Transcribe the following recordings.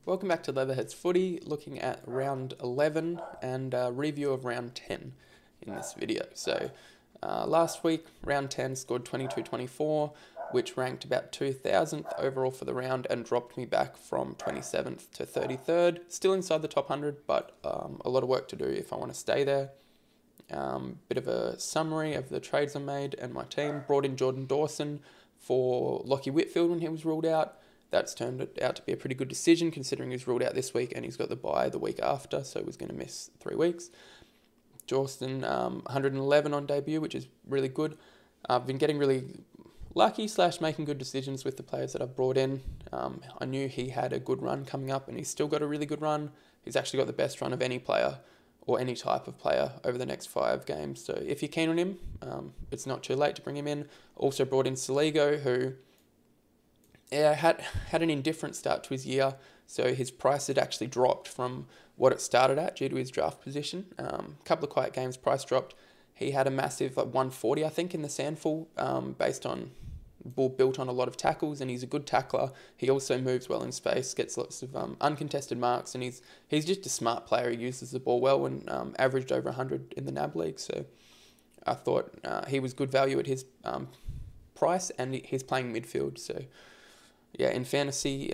Welcome back to Leatherheads Footy, looking at round 11 and a review of round 10 in this video. So last week, round 10 scored 22-24, which ranked about 2000th overall for the round and dropped me back from 27th to 33rd. Still inside the top 100, but a lot of work to do if I want to stay there. Bit of a summary of the trades I made and my team. Brought in Jordan Dawson for Lockie Whitfield when he was ruled out. That's turned out to be a pretty good decision considering he was ruled out this week and he's got the bye the week after, so he was going to miss 3 weeks. Dawson, 111 on debut, which is really good. I've been getting really lucky / making good decisions with the players that I've brought in. I knew he had a good run coming up and he's still got a really good run. He's actually got the best run of any player or any type of player over the next 5 games. So if you're keen on him, it's not too late to bring him in. Also brought in Saligo, who had an indifferent start to his year, so his price had actually dropped from what it started at due to his draft position. Couple of quiet games, price dropped. He had a massive 140, I think, in the Sandful, based on ball built on a lot of tackles, and he's a good tackler. He also moves well in space, gets lots of uncontested marks, and he's just a smart player. He uses the ball well and averaged over 100 in the NAB league. So I thought he was good value at his price, and he's playing midfield. So yeah, in fantasy,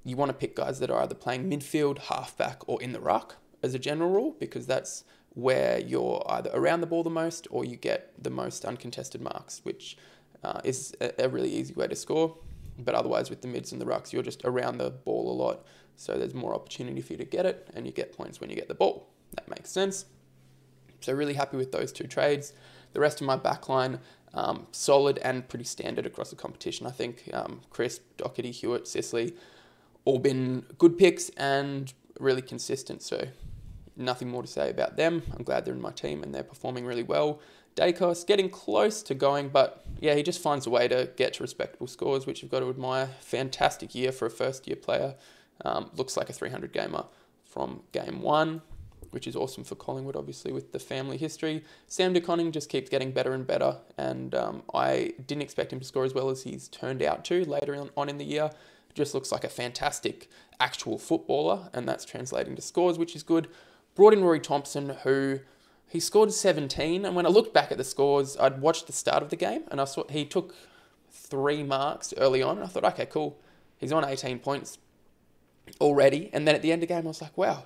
you want to pick guys that are either playing midfield, halfback, or in the ruck as a general rule, because that's where you're either around the ball the most or you get the most uncontested marks, which is a really easy way to score. But otherwise, with the mids and the rucks, you're just around the ball a lot, so there's more opportunity for you to get it, and you get points when you get the ball. That makes sense. So really happy with those 2 trades. The rest of my backline, solid and pretty standard across the competition. I think Crisp, Doherty, Hewitt, Sicily, all been good picks and really consistent. So nothing more to say about them. I'm glad they're in my team and they're performing really well. Dacos getting close to going, but yeah, he just finds a way to get to respectable scores, which you've got to admire. Fantastic year for a first-year player. Looks like a 300 gamer from game 1. Which is awesome for Collingwood, obviously, with the family history. Sam De Koning just keeps getting better and better, and I didn't expect him to score as well as he's turned out to later on in the year. Just looks like a fantastic actual footballer, and that's translating to scores, which is good. Brought in Rory Thompson, who he scored 17, and when I looked back at the scores, I'd watched the start of the game, and I saw he took 3 marks early on, and I thought, okay, cool, he's on 18 points already, and then at the end of the game, I was like, wow,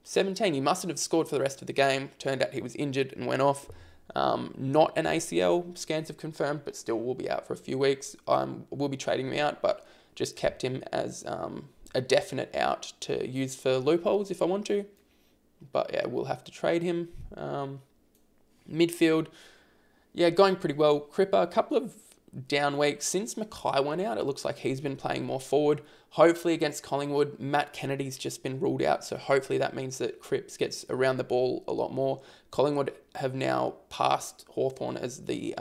17, he mustn't have scored for the rest of the game. Turned out he was injured and went off. Not an ACL, scans have confirmed, but still will be out for a few weeks. We'll be trading him out, but just kept him as a definite out to use for loopholes if I want to. But yeah, we'll have to trade him. Midfield, yeah, going pretty well. Cripper, a couple of down weeks since Mackay went out. It looks like he's been playing more forward. Hopefully against Collingwood, Matt Kennedy's just been ruled out, so hopefully that means that Cripps gets around the ball a lot more. Collingwood have now passed Hawthorn as the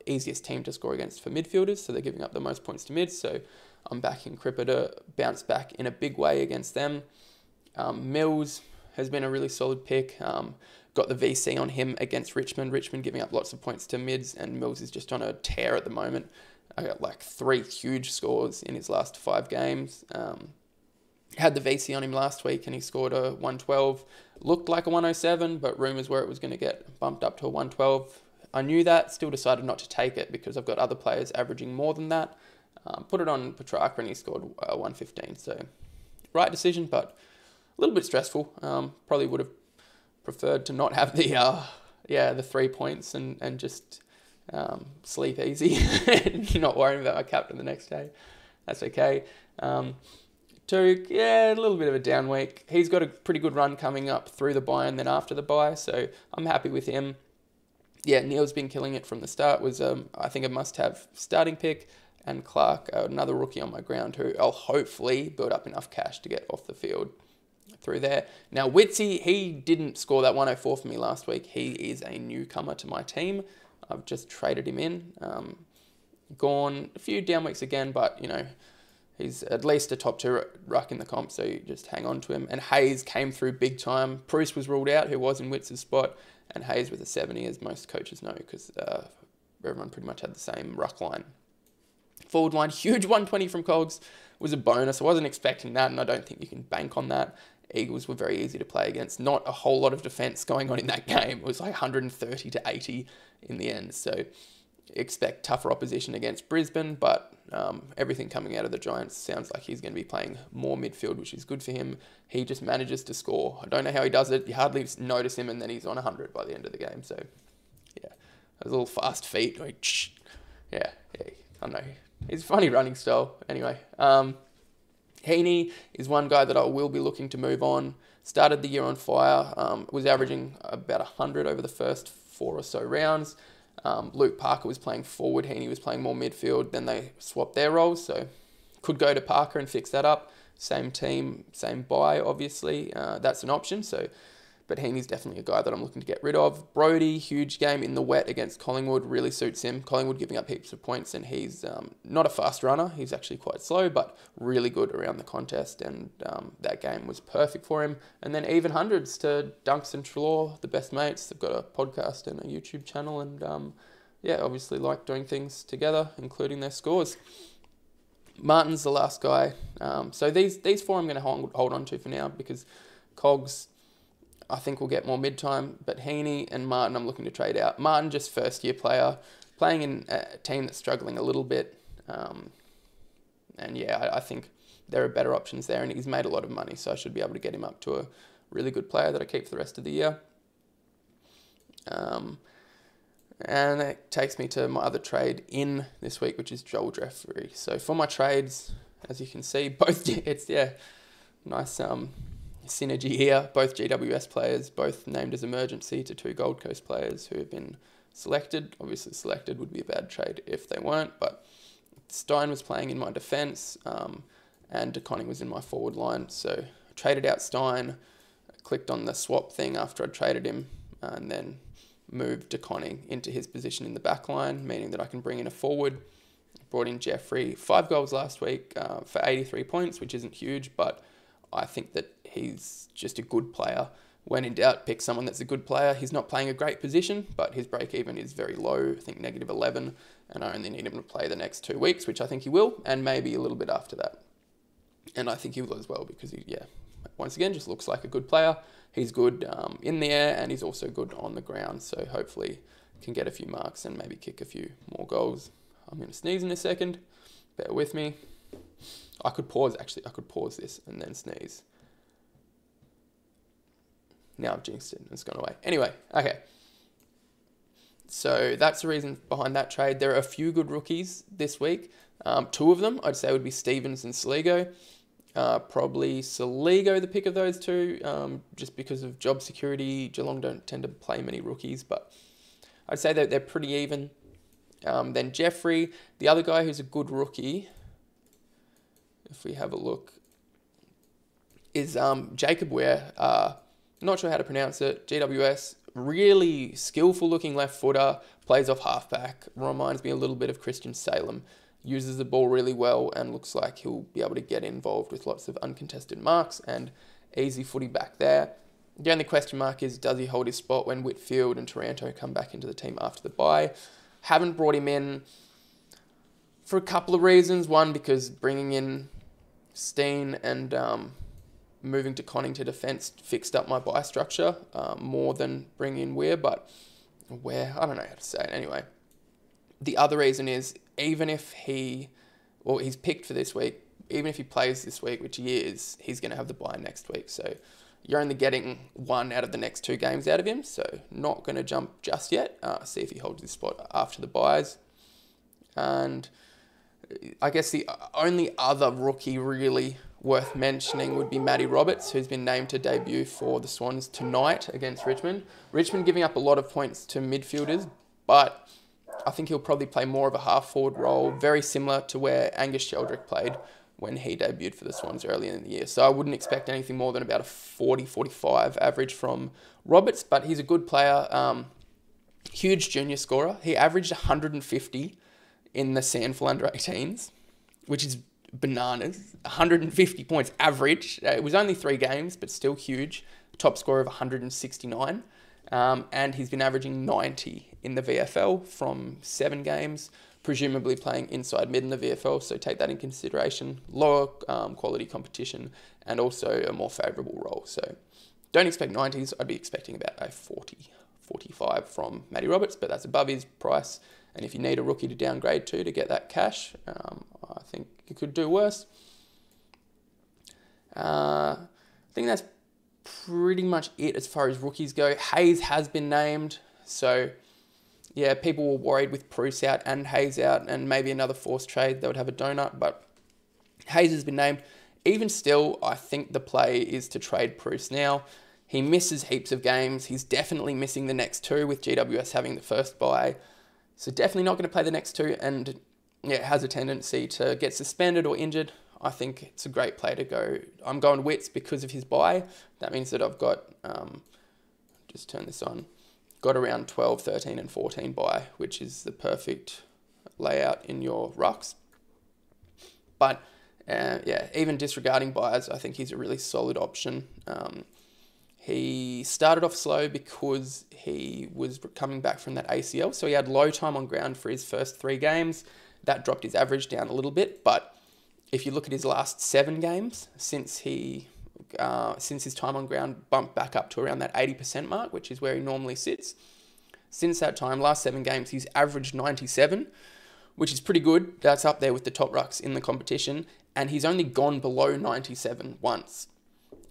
easiest team to score against for midfielders, so they're giving up the most points to mids, so I'm backing Cripper to bounce back in a big way against them. Mills has been a really solid pick. Got the VC on him against Richmond. Richmond giving up lots of points to mids, and Mills is just on a tear at the moment. I got like 3 huge scores in his last 5 games. Had the VC on him last week, and he scored a 112. Looked like a 107, but rumours were it was going to get bumped up to a 112. I knew that, still decided not to take it because I've got other players averaging more than that. Put it on Petrarca, and he scored 115. So, right decision, but a little bit stressful. Probably would have preferred to not have the 3 points and just sleep easy and not worrying about my captain the next day. That's okay. Turk, yeah, a little bit of a down week. He's got a pretty good run coming up through the bye and then after the bye, so I'm happy with him. Yeah, Neil's been killing it from the start. Was I think a must-have starting pick, and Clark, another rookie on my ground who I'll hopefully build up enough cash to get off the field through there. Now, Witsy, he didn't score that 104 for me last week. He is a newcomer to my team. I've just traded him in. Gone a few down weeks again, but, you know, he's at least a top 2 ruck in the comp, so you just hang on to him. And Hayes came through big time. Bruce was ruled out, who was in Witz's spot, and Hayes with a 70, as most coaches know, because everyone pretty much had the same ruck line. Forward line, huge 120 from Cogs. was a bonus. I wasn't expecting that, and I don't think you can bank on that. Eagles were very easy to play against. Not a whole lot of defence going on in that game. It was like 130 to 80 in the end. So expect tougher opposition against Brisbane, but everything coming out of the Giants sounds like he's going to be playing more midfield, which is good for him. He just manages to score. I don't know how he does it. You hardly notice him, and then he's on 100 by the end of the game. So, yeah, those little fast feet. Like, yeah, I don't know. He's a funny running style. Anyway, Heaney is one guy that I will be looking to move on. Started the year on fire. Was averaging about 100 over the first 4 or so rounds. Luke Parker was playing forward, Heaney was playing more midfield, then they swapped their roles, so could go to Parker and fix that up. Same team, same buy, obviously. That's an option, but Heaney's definitely a guy that I'm looking to get rid of. Brody, huge game in the wet against Collingwood, really suits him. Collingwood giving up heaps of points, and he's not a fast runner. He's actually quite slow, but really good around the contest, and that game was perfect for him. And then even hundreds to Dunks and Trelaw, the best mates. They've got a podcast and a YouTube channel, and obviously like doing things together, including their scores. Martin's the last guy. So these 4 I'm going to hold on to for now, because Cogs, I think, will get more mid-time, but Heaney and Martin I'm looking to trade out. Martin, just first-year player, playing in a team that's struggling a little bit. I think there are better options there, and he's made a lot of money, so I should be able to get him up to a really good player that I keep for the rest of the year. And that takes me to my other trade in this week, which is Joel Jeffrey. So for my trades, as you can see, both, nice synergy here. Both GWS players, both named as emergency to 2 Gold Coast players who have been selected. Obviously selected would be a bad trade if they weren't, but Stein was playing in my defence, and De Koning was in my forward line. So I traded out Stein, clicked on the swap thing after I'd traded him, and then moved De Koning into his position in the back line, meaning that I can bring in a forward. Brought in Jeffrey, 5 goals last week for 83 points, which isn't huge, but I think that he's just a good player. When in doubt, pick someone that's a good player. He's not playing a great position, but his break-even is very low, I think -11, and I only need him to play the next 2 weeks, which I think he will, and maybe a little bit after that. And I think he will as well, because he, once again, just looks like a good player. He's good in the air, and he's also good on the ground, so hopefully can get a few marks and maybe kick a few more goals. I'm going to sneeze in a second. Bear with me. I could pause this and then sneeze. Now I've jinxed it. It's gone away. Anyway, okay. So that's the reason behind that trade. There are a few good rookies this week. 2 of them, I'd say, would be Stevens and Saligo. Probably Saligo, the pick of those 2, just because of job security. Geelong don't tend to play many rookies, but I'd say that they're pretty even. Then Jeffrey, the other guy who's a good rookie, if we have a look, is Jacob Ware. Not sure how to pronounce it. GWS, really skillful looking left footer, plays off halfback, reminds me a little bit of Christian Salem. Uses the ball really well and looks like he'll be able to get involved with lots of uncontested marks and easy footy back there. The only question mark is, does he hold his spot when Whitfield and Taranto come back into the team after the bye? Haven't brought him in for a couple of reasons. One, because bringing in Steen and moving to Conning to defence fixed up my buy structure more than bringing in Weir, I don't know how to say it anyway. The other reason is, even if he's picked for this week, even if he plays this week, which he is, he's going to have the bye next week. So you're only getting 1 out of the next 2 games out of him. So not going to jump just yet. See if he holds his spot after the byes. And I guess the only other rookie really worth mentioning would be Maddie Roberts, who's been named to debut for the Swans tonight against Richmond. Richmond giving up a lot of points to midfielders, but I think he'll probably play more of a half-forward role, very similar to where Angus Sheldrick played when he debuted for the Swans earlier in the year. So I wouldn't expect anything more than about a 40-45 average from Roberts, but he's a good player. Huge junior scorer. He averaged 150 in the SANFL under-18s, which is bananas. 150 points average. It was only 3 games, but still huge. Top scorer of 169. And he's been averaging 90 in the VFL from 7 games. presumably playing inside mid in the VFL, so take that in consideration. Lower quality competition and also a more favourable role. So don't expect 90s. I'd be expecting about a 40, 45 from Maddie Roberts, but that's above his price. And if you need a rookie to downgrade to get that cash, I think you could do worse. I think that's pretty much it as far as rookies go. Hayes has been named, so yeah, people were worried with Bruce out and Hayes out and maybe another forced trade, they would have a donut, but Hayes has been named. Even still, I think the play is to trade Bruce now. He misses heaps of games. He's definitely missing the next two with GWS having the first bye. So definitely not going to play the next two, and yeah, has a tendency to get suspended or injured. I think it's a great play to go. I'm going Wits because of his bye. That means that I've got, just turn this on, got around 12, 13 and 14 bye, which is the perfect layout in your rucks. But yeah, even disregarding buys, I think he's a really solid option. He started off slow because he was coming back from that ACL, so he had low time on ground for his first 3 games. That dropped his average down a little bit, but if you look at his last 7 games since his time on ground bumped back up to around that 80% mark, which is where he normally sits. Since that time, last 7 games, he's averaged 97, which is pretty good. That's up there with the top rucks in the competition, and he's only gone below 97 once,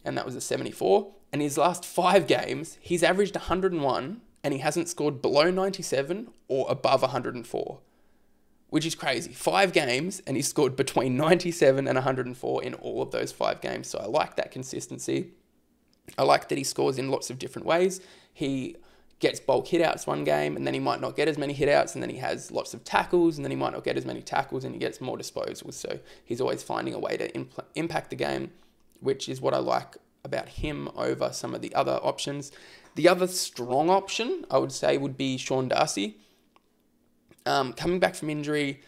and that was a 74. And his last 5 games, he's averaged 101, and he hasn't scored below 97 or above 104, which is crazy. 5 games, and he's scored between 97 and 104 in all of those 5 games. So I like that consistency. I like that he scores in lots of different ways. He gets bulk hitouts one game, and then he might not get as many hitouts, and then he has lots of tackles, and then he might not get as many tackles, and he gets more disposals. So he's always finding a way to impact the game, which is what I like about him over some of the other options. The other strong option, I would say, would be Sean Darcy. Coming back from injury,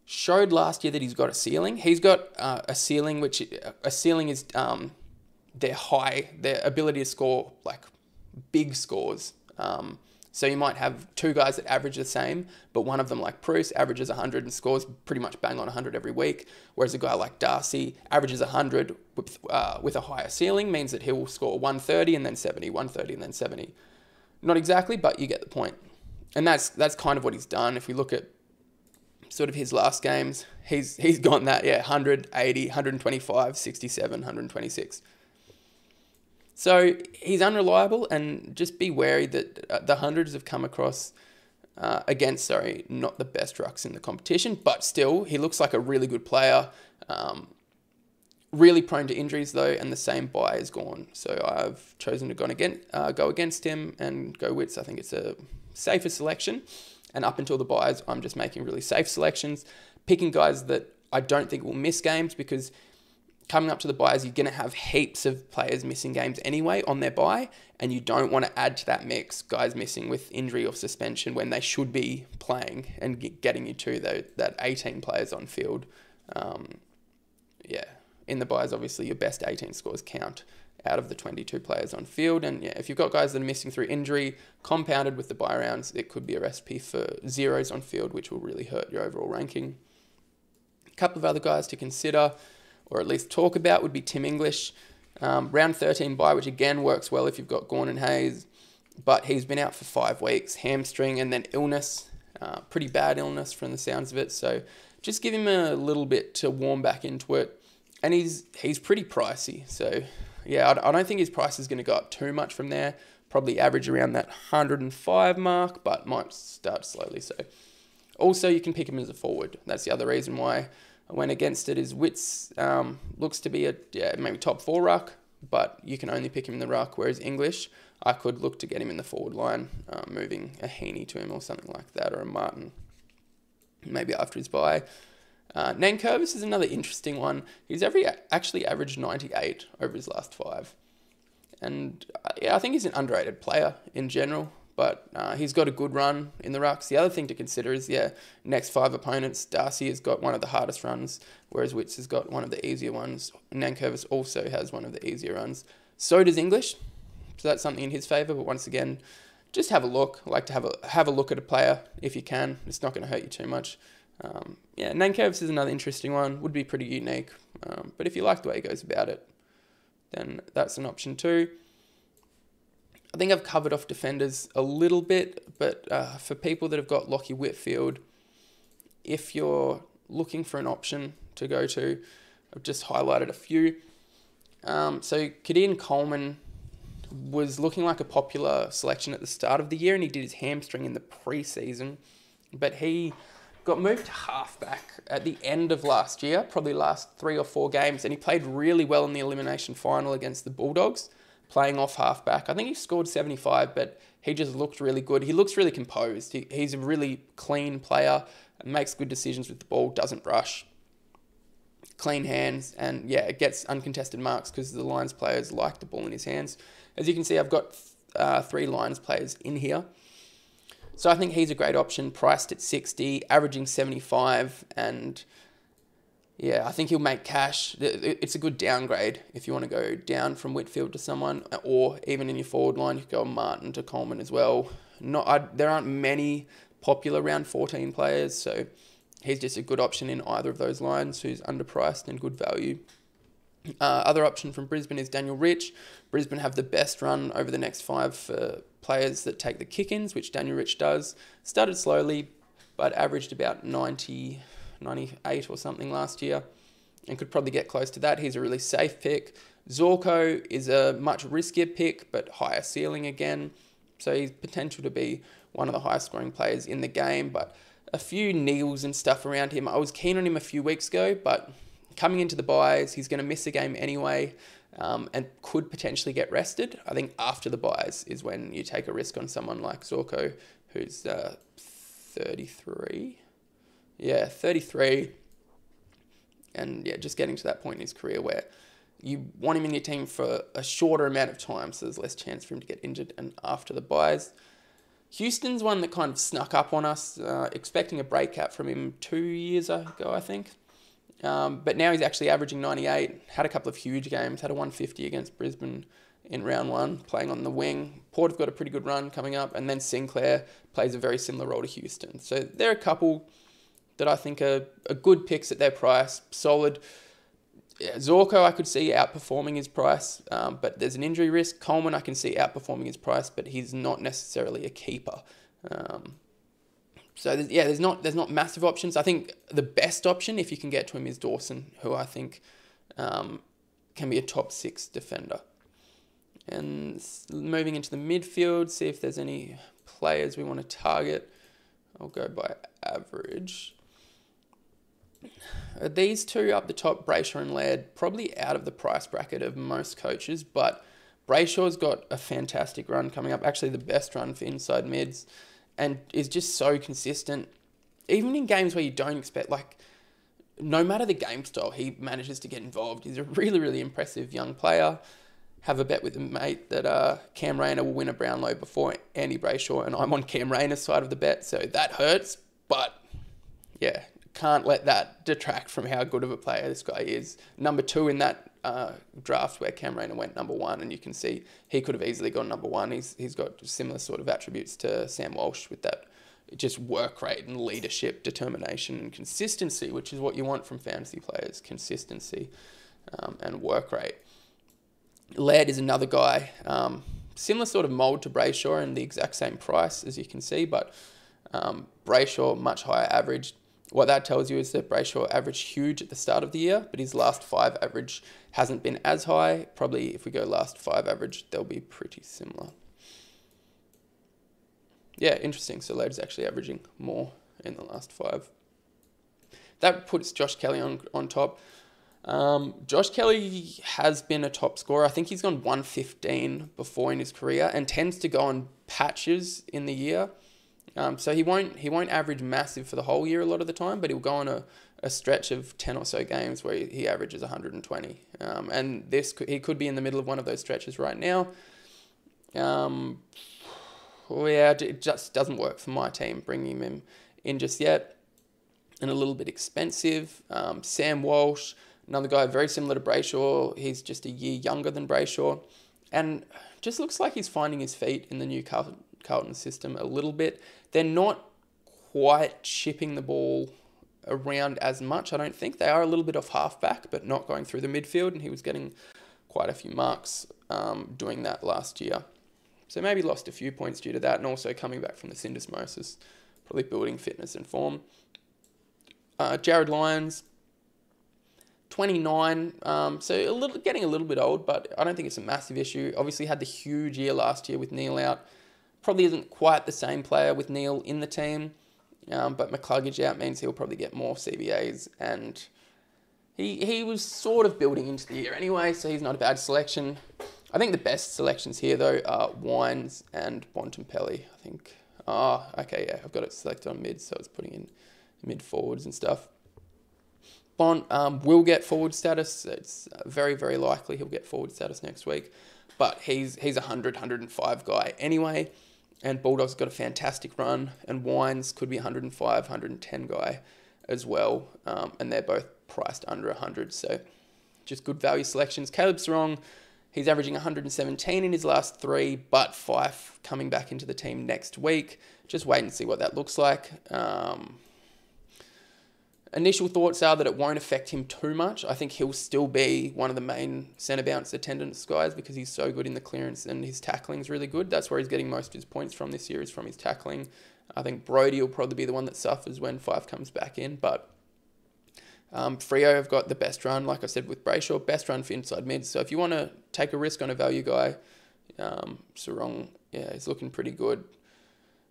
showed last year that he's got a ceiling. He's got a ceiling, which a ceiling is their ability to score like big scores. So you might have 2 guys that average the same, but one of them, like Bruce, averages 100 and scores pretty much bang on 100 every week, whereas a guy like Darcy averages 100 with a higher ceiling, means that he will score 130 and then 70, 130 and then 70. Not exactly, but you get the point. And that's kind of what he's done. If we look at sort of his last games, he's gone that, 100, 80, 125, 67, 126. So he's unreliable, and just be wary that the hundreds have come across against, not the best rucks in the competition, but still, he looks like a really good player. Really prone to injuries though, and the same buy is gone. So I've chosen to go against him and go Wits. I think it's a safer selection. And up until the buys, I'm just making really safe selections, picking guys that I don't think will miss games, because coming up to the buys, you're going to have heaps of players missing games anyway on their buy, and you don't want to add to that mix guys missing with injury or suspension when they should be playing and getting you to that 18 players on field. In the buys, obviously, your best 18 scores count out of the 22 players on field. And yeah, if you've got guys that are missing through injury, compounded with the buy rounds, it could be a recipe for zeros on field, which will really hurt your overall ranking. A couple of other guys to consider, or at least talk about, would be Tim English. Round 13 bye, which again works well if you've got Gawn and Hayes, but he's been out for 5 weeks, hamstring and then illness, pretty bad illness from the sounds of it. So just give him a little bit to warm back into it. And he's pretty pricey. So yeah, I don't think his price is going to go up too much from there. Probably average around that 105 mark, but might start slowly. So also you can pick him as a forward. That's the other reason why I went against it. Is Wits looks to be a maybe top 4 ruck, but you can only pick him in the ruck, whereas English, I could look to get him in the forward line, moving a Heaney to him or something like that, or a Martin, maybe after his bye. Nankervis is another interesting one. He's actually averaged 98 over his last 5. And I think he's an underrated player in general, but he's got a good run in the rucks. The other thing to consider is, next 5 opponents, Darcy has got one of the hardest runs, whereas Wits has got one of the easier ones. Nankervis also has one of the easier runs. So does English, so that's something in his favour, but once again, just have a look. I like to have a look at a player if you can. It's not going to hurt you too much. Yeah, Nankervis is another interesting one. Would be pretty unique. But if you like the way he goes about it, then that's an option too. I think I've covered off defenders a little bit, but for people that have got Lachie Whitfield, if you're looking for an option to go to, I've just highlighted a few. So Kadeen Coleman was looking like a popular selection at the start of the year, and he did his hamstring in the pre-season, but he got moved to halfback at the end of last year, probably last 3 or 4 games, and he played really well in the elimination final against the Bulldogs, playing off halfback. I think he scored 75, but he just looked really good. He looks really composed. He's a really clean player, makes good decisions with the ball, doesn't rush, clean hands, and yeah, it gets uncontested marks because the Lions players like the ball in his hands. As you can see, I've got 3 Lions players in here. So I think he's a great option, priced at 60, averaging 75, and yeah, I think he'll make cash. It's a good downgrade if you want to go down from Whitfield to someone, or even in your forward line, you could go Martin to Coleman as well. There aren't many popular round 14 players, so he's just a good option in either of those lines who's underpriced and good value. Other option from Brisbane is Daniel Rich. Brisbane have the best run over the next 5 for players that take the kick-ins, which Daniel Rich does. Started slowly, but averaged about 90, 98 or something last year, and could probably get close to that. He's a really safe pick. Zorko is a much riskier pick, but higher ceiling again. So he's potential to be one of the highest scoring players in the game, but a few kneels and stuff around him. I was keen on him a few weeks ago, but coming into the buys, he's going to miss a game anyway, and could potentially get rested. I think after the buys is when you take a risk on someone like Zorko, who's 33. Yeah, 33. And yeah, just getting to that point in his career where you want him in your team for a shorter amount of time, so there's less chance for him to get injured and after the buys. Houston's one that kind of snuck up on us, expecting a breakout from him 2 years ago, I think. But now he's actually averaging 98, had a couple of huge games, had a 150 against Brisbane in round 1, playing on the wing. Port have got a pretty good run coming up, and then Sinclair plays a very similar role to Houston. So there are a couple that I think are good picks at their price, solid. Yeah, Zorko I could see outperforming his price, but there's an injury risk. Coleman I can see outperforming his price, but he's not necessarily a keeper. So there's not massive options. I think the best option, if you can get to him, is Dawson, who I think can be a top 6 defender. And moving into the midfield, see if there's any players we want to target. I'll go by average. These two up the top, Brayshaw and Laird, probably out of the price bracket of most coaches, but Brayshaw's got a fantastic run coming up, actually the best run for inside mids, and is just so consistent. Even in games where you don't expect, like, no matter the game style, he manages to get involved. He's a really, really impressive young player. Have a bet with a mate that Cam Rayner will win a Brownlow before Andy Brayshaw, and I'm on Cam Rayner's side of the bet, so that hurts, but yeah, can't let that detract from how good of a player this guy is. Number 2 in that draft where Cam Rayner went number 1, and you can see he could have easily gone number 1. He's got similar sort of attributes to Sam Walsh with that just work rate and leadership, determination and consistency, which is what you want from fantasy players, consistency and work rate. Laird is another guy, similar sort of mould to Brayshaw and the exact same price as you can see, but Brayshaw much higher average. What that tells you is that Brayshaw averaged huge at the start of the year, but his last 5 average hasn't been as high. Probably if we go last 5 average, they'll be pretty similar. Yeah, interesting. So Laird's actually averaging more in the last 5. That puts Josh Kelly on top. Josh Kelly has been a top scorer. I think he's gone 115 before in his career and tends to go on patches in the year. So he won't average massive for the whole year a lot of the time, but he'll go on a stretch of 10 or so games where he averages 120. And he could be in the middle of one of those stretches right now. It just doesn't work for my team, bringing him in just yet. And a little bit expensive. Sam Walsh, another guy very similar to Brayshaw. He's just a year younger than Brayshaw. And just looks like he's finding his feet in the Carlton's system a little bit. They're not quite chipping the ball around as much, I don't think. They are a little bit off halfback, but not going through the midfield, and he was getting quite a few marks doing that last year. So maybe lost a few points due to that, and also coming back from the syndesmosis, probably building fitness and form. Jared Lyons, 29, so getting a little bit old, but I don't think it's a massive issue. Obviously had the huge year last year with Neil out. Probably isn't quite the same player with Neil in the team, but McCluggage out means he'll probably get more CBAs, and he was sort of building into the year anyway, so he's not a bad selection. I think the best selections here, though, are Wines and Bontempelli, I think. Okay, yeah, I've got it selected on mid, so it's putting in mid forwards and stuff. Bont will get forward status. It's very, very likely he'll get forward status next week. But he's a 100, 105 guy anyway. And Bulldogs got a fantastic run. And Wines could be 105, 110 guy as well. And they're both priced under 100. So just good value selections. Caleb Serong, he's averaging 117 in his last 3, but Fife coming back into the team next week. Just wait and see what that looks like. Initial thoughts are that it won't affect him too much. I think he'll still be one of the main centre bounce attendance guys because he's so good in the clearance and his tackling's really good. That's where he's getting most of his points from this year, is from his tackling. I think Brodie will probably be the one that suffers when Fife comes back in, but Freo have got the best run, like I said, with Brayshaw, best run for inside mid. So if you want to take a risk on a value guy, Serong, yeah, he's looking pretty good.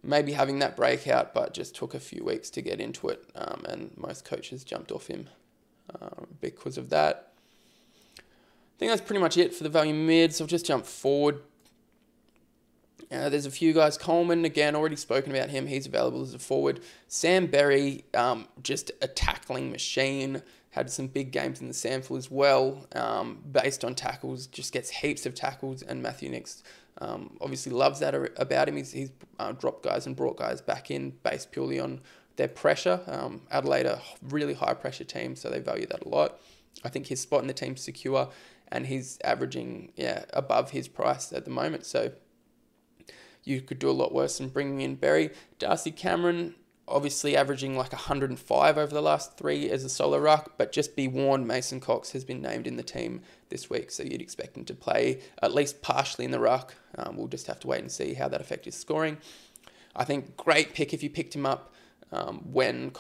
Maybe having that breakout, but just took a few weeks to get into it, and most coaches jumped off him because of that. I think that's pretty much it for the value mids. I'll just jump forward. There's a few guys. Coleman, again, already spoken about him. He's available as a forward. Sam Berry, just a tackling machine. Had some big games in the sample as well. Based on tackles, just gets heaps of tackles. And Matthew Nix obviously loves that about him. He's dropped guys and brought guys back in based purely on their pressure. Adelaide are a really high pressure team, so they value that a lot. I think his spot in the team's secure, and he's averaging above his price at the moment. So you could do a lot worse than bringing in Berry. Darcy Cameron, obviously averaging like 105 over the last 3 as a solo ruck, but just be warned, Mason Cox has been named in the team this week, so you'd expect him to play at least partially in the ruck. We'll just have to wait and see how that affects his scoring. I think great pick if you picked him up when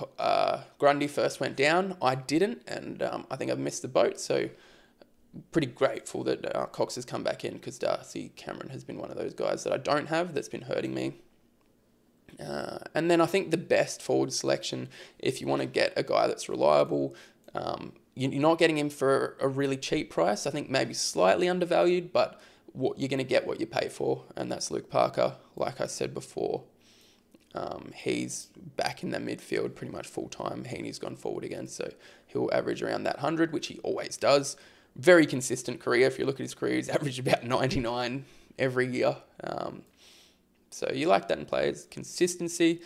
Grundy first went down. I didn't, and I think I've missed the boat, so pretty grateful that Cox has come back in, because Darcy Cameron has been one of those guys that I don't have that's been hurting me. And then I think the best forward selection, if you want to get a guy that's reliable, you're not getting him for a really cheap price. I think maybe slightly undervalued, but you're going to get what you pay for, and that's Luke Parker. Like I said before, he's back in the midfield pretty much full-time. Heaney's gone forward again, so he'll average around that 100, which he always does. Very consistent career. If you look at his career, he's averaged about 99 every year. So you like that in players, consistency.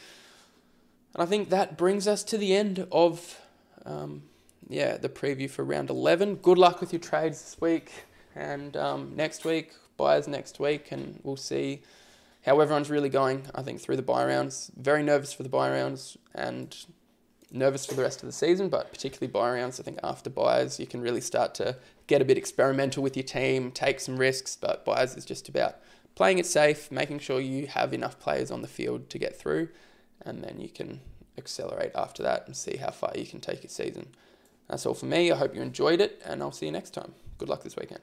And I think that brings us to the end of the preview for round 11. Good luck with your trades this week and next week, buyers next week, and we'll see how everyone's really going, I think, through the buy rounds. Very nervous for the buy rounds and nervous for the rest of the season, but particularly buy rounds. I think after buys, you can really start to get a bit experimental with your team, take some risks, but buys is just about playing it safe, making sure you have enough players on the field to get through, and then you can accelerate after that and see how far you can take your season. That's all for me. I hope you enjoyed it, and I'll see you next time. Good luck this weekend.